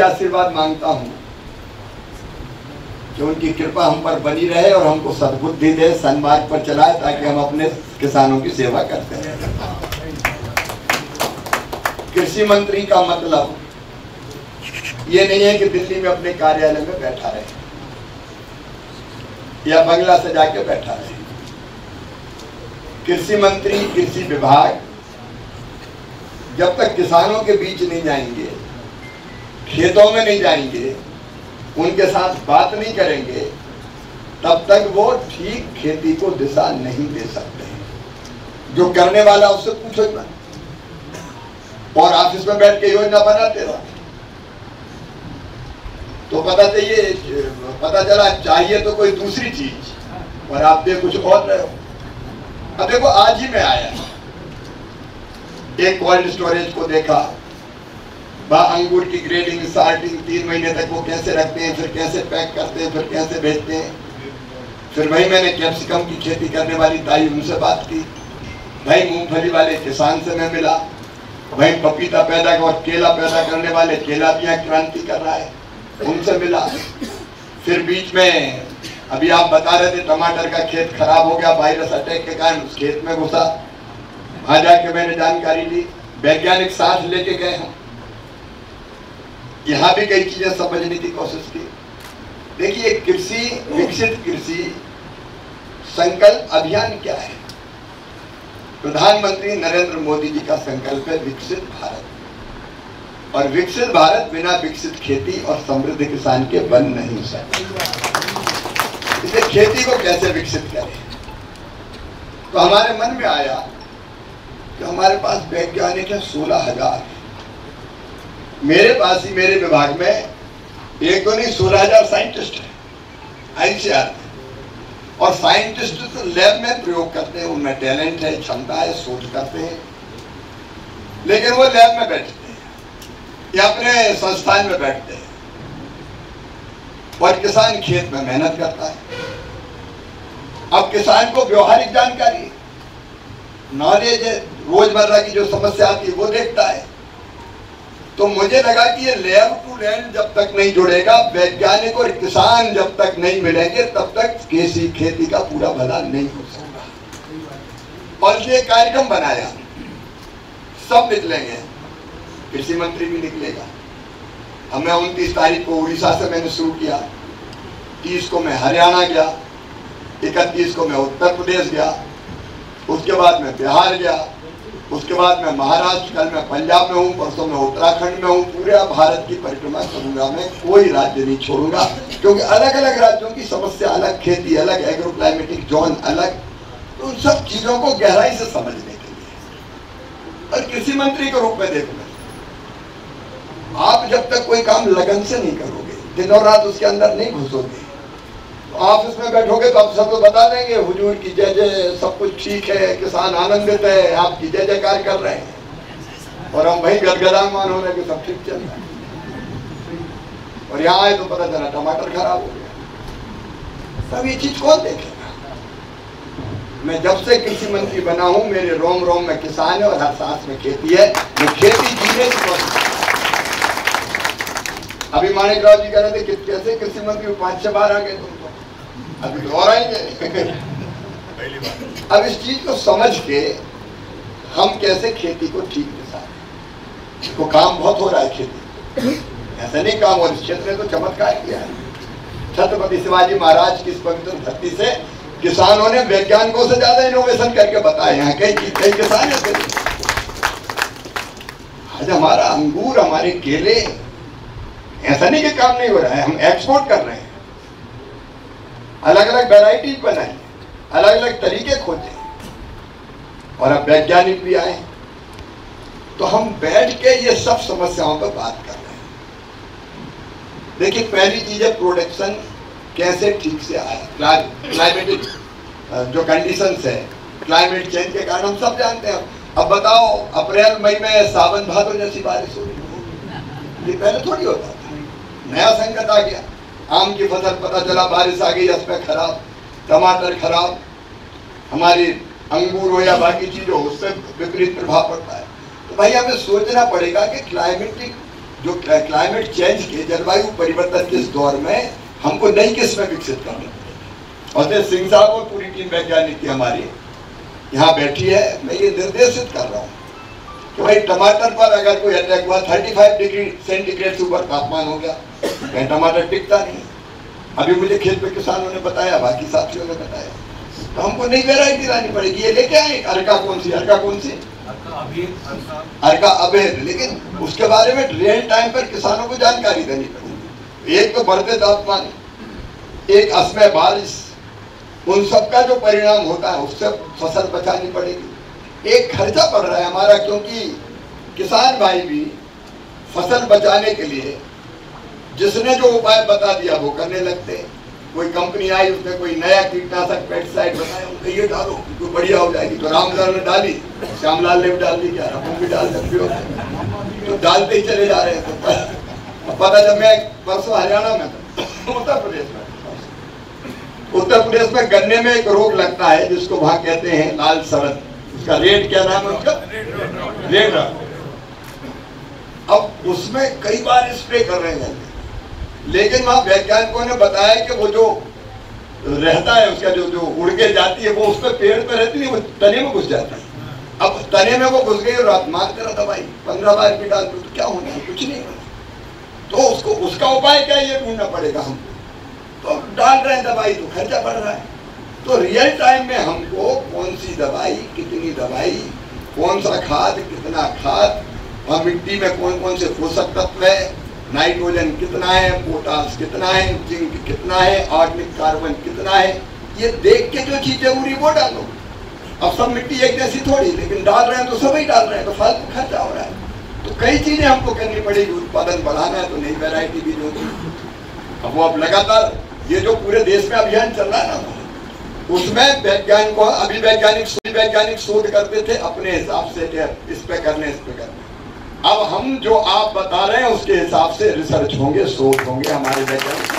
आशीर्वाद मांगता हूँ कि उनकी कृपा हम पर बनी रहे और हमको सद्बुद्धि दे, सन्मार्ग पर चलाए, ताकि हम अपने किसानों की सेवा करते रहें। कृषि मंत्री का मतलब ये नहीं है कि दिल्ली में अपने कार्यालय में बैठा रहे या बंगला सजा के बैठा रहे। कृषि मंत्री, कृषि विभाग जब तक किसानों के बीच नहीं जाएंगे, खेतों में नहीं जाएंगे, उनके साथ बात नहीं करेंगे, तब तक वो ठीक खेती को दिशा नहीं दे सकते। जो करने वाला उससे पूछो ना, और ऑफिस में बैठ के योजना बनाते रहो तो पता चला चाहिए तो कोई दूसरी चीज और आप दे कुछ और रहे हो। अब देखो, आज ही मैं आया, एक कोल्ड स्टोरेज को देखा, वहाँ अंगूर की ग्रेडिंग, सॉर्टिंग, 3 महीने तक वो कैसे रखते हैं, फिर कैसे पैक करते हैं, फिर कैसे बेचते हैं। फिर वही मैंने कैप्सिकम की खेती करने वाली ताई, उनसे बात की। भाई मूंगफली वाले किसान से मैं मिला, वही पपीता पैदा और केला पैदा करने वाले केला भी यहाँ क्रांति कर रहा है, उनसे मिला। फिर बीच में अभी आप बता रहे थे टमाटर का खेत खराब हो गया वायरस अटैक के कारण, उस खेत में घुसा, वहां जाके मैंने जानकारी ली, वैज्ञानिक साथ लेके गए हम, यहाँ भी कई चीजें समझने की कोशिश की। देखिए, कृषि विकसित कृषि संकल्प अभियान क्या है? प्रधानमंत्री नरेंद्र मोदी जी का संकल्प है विकसित भारत, और विकसित भारत बिना विकसित खेती और समृद्ध किसान के बन नहीं सकता। इसलिए खेती को कैसे विकसित करें? तो हमारे मन में आया कि हमारे पास वैज्ञानिक है 16,000, मेरे पास ही मेरे विभाग में एक तो नहीं 16,000 साइंटिस्ट है ICAR में, और साइंटिस्ट तो लैब में प्रयोग करते हैं, उनमें टैलेंट है, क्षमता है, शोध करते हैं, लेकिन वो लैब में बैठते हैं या अपने संस्थान में बैठते हैं, और किसान खेत में मेहनत करता है। अब किसान को व्यवहारिक जानकारी, नॉलेज है, रोजमर्रा की जो समस्या आती है वो देखता है। तो मुझे लगा कि ये लैब टू लैंड जब तक नहीं जुड़ेगा, वैज्ञानिक और किसान जब तक नहीं मिलेंगे, तब तक खेती का पूरा भला नहीं हो सकता। और ये कार्यक्रम बनाया, सब निकलेंगे, कृषि मंत्री भी निकलेगा। अब मैं 29 तारीख को उड़ीसा से मैंने शुरू किया, 30 को मैं हरियाणा गया, 31 को मैं उत्तर प्रदेश गया, उसके बाद मैं बिहार गया, उसके बाद मैं महाराष्ट्र, कल मैं पंजाब में हूँ, परसों मैं उत्तराखंड में हूँ। पूरे भारत की परिक्रमा करूंगा, मैं कोई राज्य नहीं छोड़ूंगा, क्योंकि अलग अलग राज्यों की समस्या अलग, खेती अलग, एग्रो क्लाइमेटिक जोन अलग, तो उन सब चीजों को गहराई से समझने के लिए। और कृषि मंत्री के रूप में देखो, आप जब तक कोई काम लगन से नहीं करोगे, दिन और रात उसके अंदर नहीं घुसोगे, ऑफिस में बैठोगे तो आप सबको बता देंगे हुजूर की जय जय, सब कुछ ठीक है, किसान आनंदित है, आपकी जय जयकार कर रहे हैं, और हम वही गदगदामान हो रहे हैं कि सब ठीक चल रहा है। और यहाँ आए तो पता चला टमाटर खराब हो गया। सब ये चीज कौन देखेगा? मैं जब से कृषि मंत्री बना हूं, मेरे रोम रोम में किसान है और हर सांस में खेती है। मैं खेती जीने की कोशिश, अभी माणिकराव जी कह रहे थे कि कैसे कृषि मंत्री 5-6 बार आ गए, तुम तो अभी तो और आएंगे। अब इस चीज को समझ के हम कैसे खेती को ठीक दिशा दें। तो काम बहुत हो रहा है खेती, ऐसा नहीं काम, और इस क्षेत्र में तो चमत्कार किया है। छत्रपति शिवाजी महाराज की इस पवित्र धरती से किसानों ने वैज्ञानिकों से ज्यादा इनोवेशन करके बताए। यहाँ कई किसान है, आज हमारा अंगूर, हमारे केले, ऐसा नहीं कि काम नहीं हो रहा है, हम एक्सपोर्ट कर रहे हैं, अलग अलग वैरायटीज बनाई, अलग अलग तरीके खोजे, और अब वैज्ञानिक भी आए, तो हम बैठ के ये सब समस्याओं पर बात कर रहे हैं। देखिए, पहली चीज है प्रोडक्शन कैसे ठीक से आए। क्लाइमेटिक जो कंडीशंस है, क्लाइमेट चेंज के कारण हम सब जानते हैं। अब बताओ, अप्रैल मई में सावन भादो जैसी बारिश हो रही, ये पहले थोड़ी होता था। नया संकट आ गया, आम की फसल पता चला बारिश आ गई, इसमें खराब, टमाटर खराब, हमारी अंगूर हो या बाकी चीज हो, उससे विपरीत प्रभाव पड़ता है। तो भाई हमें सोचना पड़ेगा कि क्लाइमेटिक जो क्लाइमेट चेंज के, जलवायु परिवर्तन के इस दौर में हमको नई किस्में विकसित करनी पड़ेगी। और सिंह साहब और पूरी टीम वैज्ञानिक की हमारी यहाँ बैठी है, मैं ये निर्देशित कर रहा हूँ कि भाई टमाटर पर अगर कोई अटैक हुआ, 35 डिग्री सेंटीग्रेड से ऊपर तापमान हो गया, कहीं टमाटर टिकता नहीं। अभी मुझे खेत पे किसानों ने बताया, बाकी साथियों ने बताया, तो हमको नई वेराइटी लानी पड़ेगी। ये लेके आए अर्का कौन सी अर्का अभेद, लेकिन उसके बारे में रियल टाइम पर किसानों को जानकारी देनी पड़ेगी। एक तो बढ़ते तापमान, एक असमय बारिश, उन सब का जो परिणाम होता है उससे फसल बचानी पड़ेगी। एक खर्चा पड़ रहा है हमारा, क्योंकि किसान भाई भी फसल बचाने के लिए जिसने जो उपाय बता दिया वो करने लगते हैं। कोई कंपनी आई, उसने कोई नया कीटनाशक पेस्टिसाइड बनाया, उनको ये डालो तो बढ़िया हो जाएगी, तो रामलाल ने डाली, श्यामलाल ने भी डाल दी, क्या हम भी डाल सकते हो, तो डालते ही चले जा रहे हैं। तो पता जब मैं परसों हरियाणा में था, उत्तर प्रदेश में गन्ने में एक रोग लगता है जिसको वहां कहते हैं लाल सरद, उसका रेड क्या नाम है उसका, रेड रॉट। अब उसमें कई बार स्प्रे कर रहे हैं, लेकिन वहां वैज्ञानिकों ने बताया कि वो जो रहता है उसका जो उड़ के जाती है वो उसमें पेड़ पे रहती है, वो तने में घुस जाता है। अब तने में वो घुस गई और आप मार कर दवाई 15 बार भी डाल दो तो क्या होना है, कुछ नहीं होना। तो उसको उसका उपाय क्या ये ढूंढना पड़ेगा हमको। तो डाल रहे हैं दवाई तो खर्चा बढ़ रहा है। तो रियल टाइम में हमको कौन सी दवाई, कितनी दवाई, कौन सा खाद, कितना खाद, और मिट्टी में कौन कौन से पोषक तत्व है, नाइट्रोजन कितना है, पोटास कितना है, जिंक कितना है, ऑर्गेनिक कार्बन कितना है, ये देख के जो चीज जरूरी वो डालो। अब सब मिट्टी एक जैसी थोड़ी, लेकिन डाल रहे हैं तो सभी डाल रहे हैं, तो फालतू खर्चा हो रहा है। तो कई चीजें हमको करनी पड़ेगी। उत्पादन बढ़ाना है तो नई वैरायटी भी होगी। अब वो अब लगातार ये जो पूरे देश में अभियान चल रहा है ना, उसमें वैज्ञानिकों, अभी वैज्ञानिक शोध करते थे अपने हिसाब से, इस पे करने, इस पे करने। अब हम जो आप बता रहे हैं उसके हिसाब से रिसर्च होंगे, शोध होंगे हमारे वैज्ञानिक।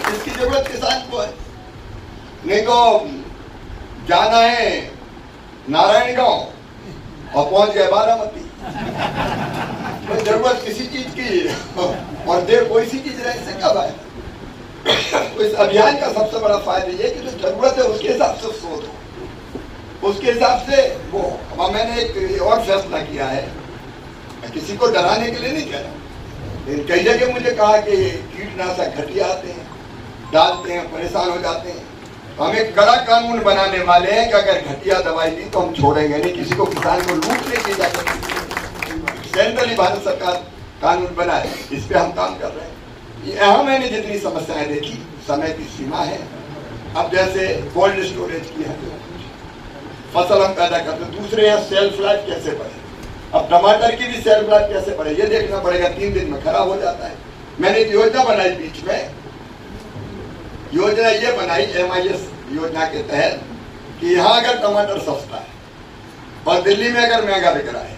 इसकी जरूरत किसान को है। नहीं तो जाना है नारायणगांव और पहुंच गए बारामती। तो जरूरत किसी चीज की और देर कोई सी चीज रहे, इससे क्या फायदा। तो इस अभियान का सबसे बड़ा फायदा ये कि जो जरूरत है उसके हिसाब से शोध हो, उसके हिसाब से वो। अब मैंने एक और फैसला किया है, मैं किसी को डराने के लिए नहीं कह रहा, लेकिन कई जगह मुझे कहा कि कीटनाशक घटिया आते हैं, डालते हैं, परेशान हो जाते हैं। तो हम एक कड़ा कानून बनाने वाले हैं कि अगर घटिया दवाई दी तो हम छोड़ेंगे नहीं, किसी को, किसान को लूटने की इजाजत नहीं। सेंट्रली भारत सरकार कानून बनाए, इस पे हम काम कर रहे हैं। यहाँ मैंने जितनी समस्याएं देखी, समय की सीमा है। अब जैसे कोल्ड स्टोरेज की है, फसल हम पैदा करते हैं, दूसरे यहाँ सेल्फ लाइफ कैसे बढ़े। अब टमाटर की भी सेल्फ लाइफ कैसे बढ़े ये देखना पड़ेगा, 3 दिन में खराब हो जाता है। मैंने एक योजना बनाई बीच में, योजना ये बनाई MIS योजना के तहत कि यहाँ अगर टमाटर सस्ता है और दिल्ली में अगर महंगा बिक रहा है,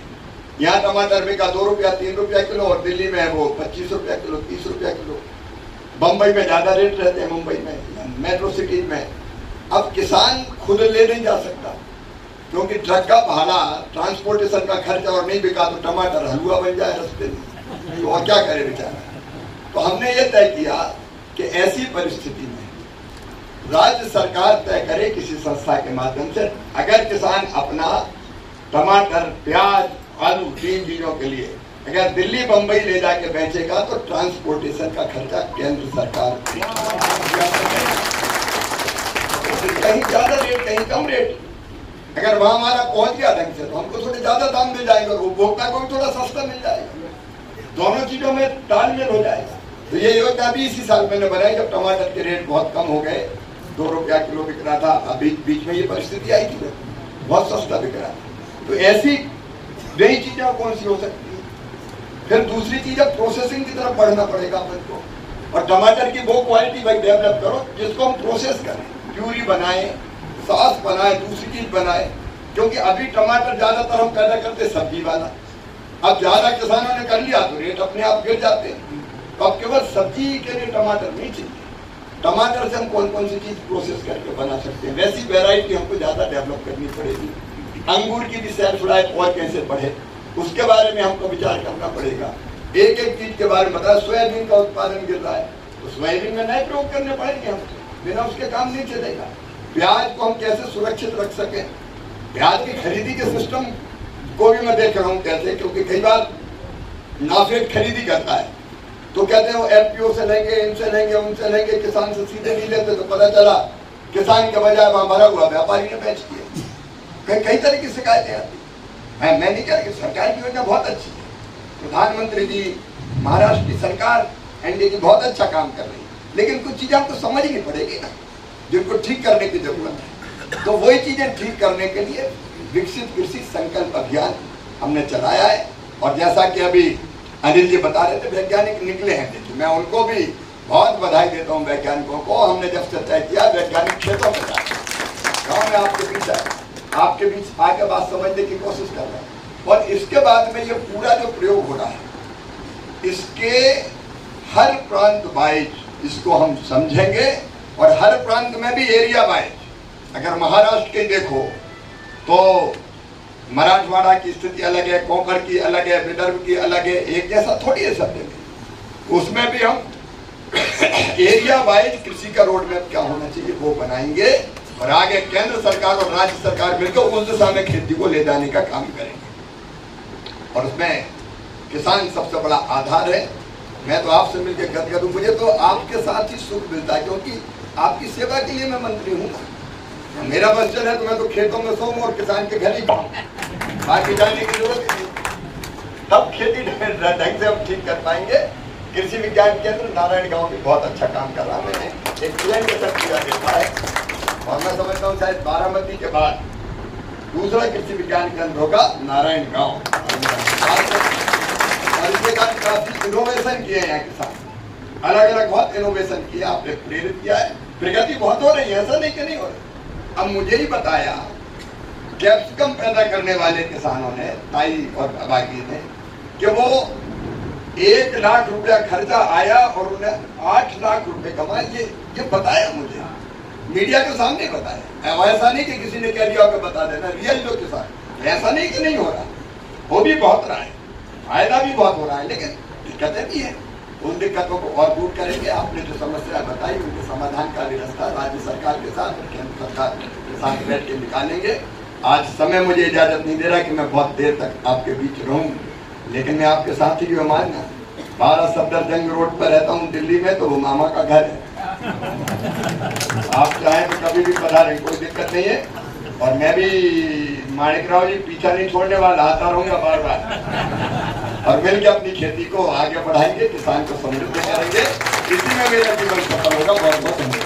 यहाँ टमाटर बिका 2 रुपया 3 रुपया किलो और दिल्ली में है वो 25 रुपया किलो, 30 रुपया किलो। बम्बई में ज्यादा रेट रहते हैं, मुंबई में, मेट्रो सिटी में। अब किसान खुद ले नहीं जा सकता क्योंकि ट्रक का भाड़ा, ट्रांसपोर्टेशन का खर्चा, और नहीं बिका तो टमाटर हलवा बन जाए रास्ते में, तो और क्या करे बेचारा। तो हमने ये तय किया कि ऐसी परिस्थिति में राज्य सरकार तय करे किसी संस्था के माध्यम से, अगर किसान अपना टमाटर, प्याज, आलू 3 चीजों के लिए अगर दिल्ली बंबई ले जाके बेचेगा तो ट्रांसपोर्टेशन का खर्चा केंद्र सरकार, कहीं ज्यादा रेट कहीं कम रेट, अगर वहां हमारा पहुंच गया ढंग से तो हमको थोड़े ज्यादा दाम मिल जाएंगे और उपभोक्ता को भी थोड़ा सस्ता मिल जाएगा, दोनों चीजों में तालमेल हो जाएगा। तो ये योजना भी इसी साल मैंने बनाई जब टमाटर के रेट बहुत कम हो गए, 2 रुपया किलो बिक रहा था। अभी बीच में ये परिस्थिति आई थी, बहुत सस्ता बिक रहा था। तो ऐसी नई चीजें कौन सी हो सकती है। फिर दूसरी चीज है प्रोसेसिंग की तरफ बढ़ना पड़ेगा अपन को, और टमाटर की वो क्वालिटी भाई डेवलप करो जिसको हम प्रोसेस करें, प्यूरी बनाए, सॉस बनाए, दूसरी चीज बनाए। क्योंकि अभी टमाटर ज्यादातर हम पैदा करते सब्जी वाला, अब ज्यादा किसानों ने कर लिया तो रेट अपने आप गिर जाते हैं। तो अब केवल सब्जी के लिए टमाटर नहीं चाहिए, टमाटर से हम कौन कौन सी चीज प्रोसेस करके बना सकते हैं, वैसी वैरायटी हमको ज्यादा डेवलप करनी पड़ेगी। अंगूर की भी सेल्फ लाइफ और कैसे बढ़े, उसके बारे में हमको विचार करना पड़ेगा। एक एक चीज के बारे में बताया, सोयाबीन का उत्पादन गिर रहा है तो सोयाबीन में नए प्रयोग करने पड़ेंगे हमको, बिना उसके काम नहीं चलेगा। प्याज को हम कैसे सुरक्षित रख सकें, प्याज की खरीदी के सिस्टम को भी मैं देख रहा हूँ कैसे, क्योंकि कई बार नाफेड खरीदी करता है तो कहते हैं वो एफपीओ से लेंगे, इनसे लेंगे, उनसे लेंगे, किसान से सीधे नहीं लेते, तो पता चला किसान के बजाय वहां भरा हुआ व्यापारी ने बेच दिया। कई तरह की शिकायतें आती। मैं नहीं कह रहा कि सरकार की योजना बहुत अच्छी है, प्रधानमंत्री जी, महाराष्ट्र की सरकार एनडीए की बहुत अच्छा काम कर रही है, लेकिन कुछ चीजें हमको समझनी पड़ेगी ना, जिनको ठीक करने की जरूरत है। तो वही चीजें ठीक करने के लिए विकसित कृषि संकल्प अभियान हमने चलाया है। और जैसा कि अभी अनिल जी बता रहे थे, वैज्ञानिक निकले हैं, देखिए मैं उनको भी बहुत बधाई देता हूँ वैज्ञानिकों को। हमने जब से तय किया वैज्ञानिक खेतों में जाए, गाँव में आपके बीच आए, आपके बीच आके बात समझने की कोशिश कर रहे हैं। और इसके बाद में ये पूरा जो प्रयोग हो रहा है, इसके हर प्रांत वाइज इसको हम समझेंगे, और हर प्रांत में भी एरिया वाइज। अगर महाराष्ट्र के देखो तो मराठवाड़ा की स्थिति अलग है, कोंकण की अलग है, विदर्भ की अलग है, एक जैसा थोड़ी है सब जगह। उसमें भी हम एरिया वाइज कृषि का रोड मैप क्या होना चाहिए वो बनाएंगे, और आगे केंद्र सरकार और राज्य सरकार मिलकर उस दिशा में खेती को ले जाने का काम करेंगे। और उसमें किसान सबसे बड़ा आधार है। मैं तो आपसे मिलकर गदगद हूं, मुझे तो आपके साथ ही सुख मिलता है, क्योंकि आपकी सेवा के लिए मैं मंत्री हूँ। मेरा बस चल है तो मैं तो खेतों में सोऊं और किसान के घर ही खाऊं, बाकी जाने की जरूरत नहीं। तब खेती ढंग से हम ठीक कर पाएंगे। कृषि विज्ञान केंद्र नारायण गांव भी बहुत अच्छा काम कर रहा है। मैंने एक प्लान के साथ किया देखा है, और मैं समझता हूँ शायद बारामती के बाद दूसरा कृषि विज्ञान केंद्र होगा नारायण गांव। और इसके कारण काफी इनोवेशन किए हैं किसान, अलग अलग बहुत इनोवेशन किया, आपने प्रेरित किया है। प्रगति बहुत हो रही है, ऐसा नहीं कि नहीं हो रही। अब मुझे ही बताया कैप्सिकम पैदा करने वाले किसानों ने, ताई और बाकी ने, कि वो 1 लाख रुपया खर्चा आया और उन्हें 8 लाख रुपए कमाए। ये बताया मुझे, मीडिया के सामने बताया। ऐसा नहीं कि किसी ने कह दिया बता देना, रियल जो किसान, ऐसा नहीं कि नहीं हो रहा, वो भी बहुत रहा है, फायदा भी बहुत हो रहा है, लेकिन दिक्कतें भी है। उन दिक्कतों को और दूर करेंगे। आपने जो समस्या बताई उनके समाधान का भी रास्ता राज्य सरकार के साथ और केंद्र सरकार के साथ बैठ के निकालेंगे। आज समय मुझे इजाजत नहीं दे रहा कि मैं बहुत देर तक आपके बीच रहूं, लेकिन मैं आपके साथ ही मान 12 सफदरजंग रोड पर रहता हूं दिल्ली में, तो वो मामा का घर है। आप चाहें तो कभी भी पधारें, कोई दिक्कत नहीं है। और मैं भी माणिकराव जी पीछा नहीं छोड़ने वाला, आता रहूंगा बार बार, और मिलकर अपनी खेती को आगे बढ़ाएंगे, किसान को समृद्ध करेंगे। इसी में मेरा जीवन सफल होगा। बहुत बहुत धन्यवाद।